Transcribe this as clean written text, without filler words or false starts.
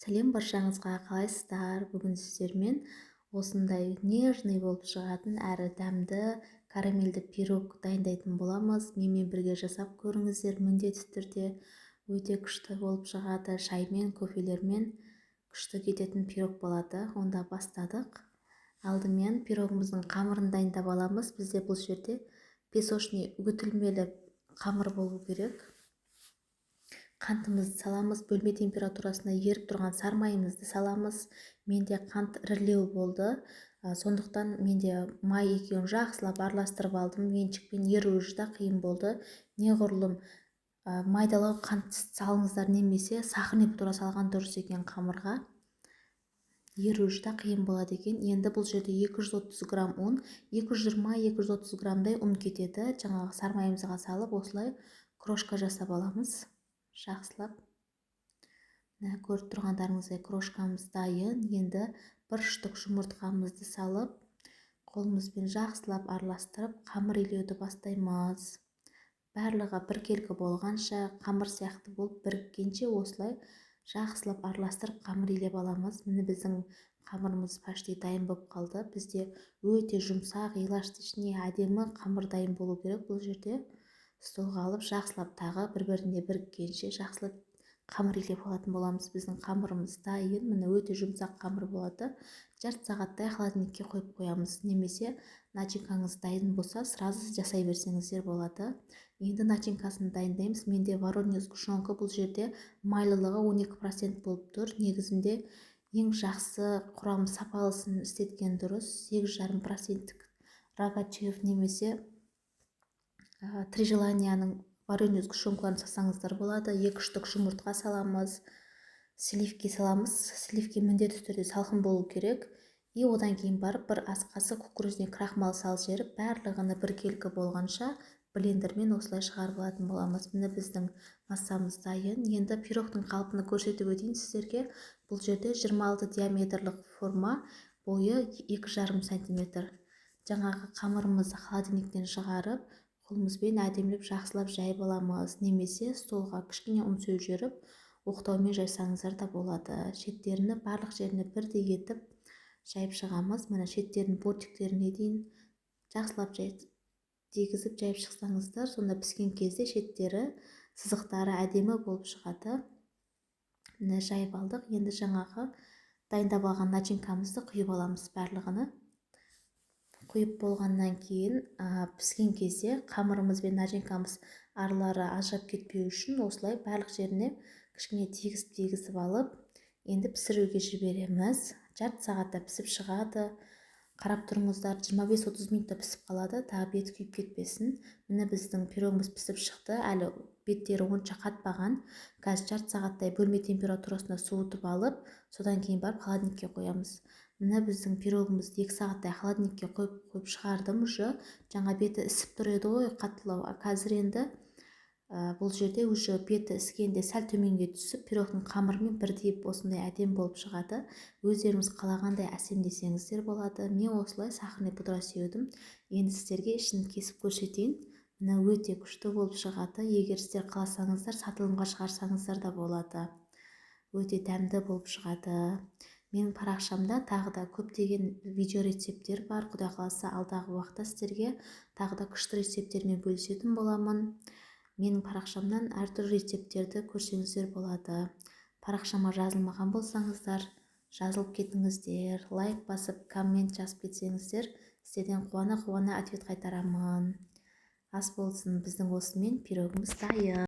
Сәлем баршаңызға, қалайсыздар? Бүгін сіздермен осындай нежный болып шығатын әрі дәмді карамельді пирог дайындайтын боламыз. Менімен бірге жасап көріңіздер, міндетті түрде өте күшті болып шығады. Шаймен, кофелермен күшті кететін пирог болады. Онда бастадық. Алдымен пирогымыздың қамырын дайындап аламыз. Бізде бұл жерде песочный үгітілмелі қамыр болу керек. Қантымызды саламыз, бөлме температурасында еріп тұрған сары майымызды саламыз. Менде қант ірілеу болды, сондықтан менде май екеуін жақсылап араластырып алдым. Венчикпен еруі да қиын болды. Неғұрлым майдалау қант салыңыздар, немесе сахарный пудра салған дұрыс екен қамырға. Еруі да қиын болады екен. Енді бұл жерде 230 грамм ұн, 220-230 граммдай ұн кетеді. Жаңағы сары майымызға салып, осылай крошка жасап аламыз. Жақсылап. Көріп тұрғандарыңыздай крошкамыз дайын. Енді бір штук жұмыртқамызды салып, қолымызбен жақсылап араластырып, қамыр илеуді бастаймыз. Барлығы біркелкі болғанша, қамыр сияқты болып біріккенше осылай жақсылап араластырып қамыр илеп аламыз. Міне біздің қамырымыз почти дайын болып қалды. Бізде өте жұмсақ, эластичный, әдемі қамыр дайын болу керек. Бұл жерде столға алып жақсылап тағы бір-біріне біріккенше жақсылап қамыр илеп алатын боламыз. Біздің қамырымыз дайын. Міне өте жұмсақ қамыр болады. Жарты сағаттай холодильникке қойып қоямыз. Немесе начинкаңыз дайын болса, сразу жасай берсеңіздер болады. Енді начинкасын дайындаймыз. Менде воронез сгущенка, бұл жерде майлылығы 12% болып тұр. Негізінде ең жақсы құрам сапалысын істеткен дұрыс. 8,5% рогачев немесе Три желанияның воронез сгущенкаларын салсаңыздар болады. 2 штук жұмыртқа саламыз, сливки саламыз. Сливки міндетті түрде салқын болу керек. И одан кейін барып бір ас қасық кукурузный крахмал салып жіберіп, барлығыны біркелкі болғанша блендермен осылай шығарып алатын боламыз. Міне біздің массамыз дайын. Енді пирогтың қалпını көрсетіп өтейін сіздерге. Бұл жерде 26 диаметрлік форма, бойы 2,5 см. Жаңағы қамырымызды холодильниктен шығарып, қолымызбен әдемілеп жақсылап жайып аламыз. Немесе столға кішкене ұн сеуіп жіберіп, оқтаумен жайсаңыздар да болады. Шеттеріне, барлық жеріне бірдей етіп жайып шығамыз. Міне шеттерінің бортиктеріне дейін жақсылап дегізіп жайып шықсаңыздар, сонда піскен кезде шеттері, сызықтары әдемі болып шығады. Міне жайып алдық. Енді жаңағы дайындап алған начинкамызды құйып аламыз барлығыны. Құйып болғаннан кейін піскен кезде қамырымыз бен начинкамыз аралары ажырап кетпеу үшін осылай барлық жеріне кішкене тегізіп алып, енді пісіруге жібереміз. Жарты сағатта пісіп шығады. Қарап тұрыңыздар, 25-30 минутта пісіп қалады, тағы бет күйіп кетпесін. Міне біздің пирогымыз пісіп шықты. Әлі беттері онша қатпаған. Қазір жарты сағаттай бөлме температурасында суытып алып, содан кейін барып холодильникке қоямыз. Міне біздің пирогымызды 2 сағаттай холодильникке қойып шығардым. Жаңа беті ісіп тұр еді ғой, қаттылау. Қазір енді бұл жерде уже беті іскенде сәл төменге түсіп, пирогтың қамырымен бірдей осындай әдем болып шығады. Өздеріңіз қалағандай әсемдесеңіздер болады. Мен осылай сахарный пудра сеудім. Енді сіздерге ішін кесіп көрсетейін. Мына өте күшті болып шығады. Егер сіздер қаласаңыздар, сатылымға шығарсаңыздар да болады. Өте дәмді болып шығады. Менің парақшамда тағы да көптеген видео рецептер бар. Құдай қаласа алдағы уақытта сіздерге тағы да күшті рецептермен бөлісетін боламын. Менің парақшамнан әртүрлі рецептерді көрсеңіздер болады. Парақшама жазылмаған болсаңыздар, жазылып кетіңіздер. Лайк басып, коммент жазып кетсеңіздер, сіздерден қуана-қуана ответ қайтарамын. Ас болсын, біздің осымен пирогымыз дайын.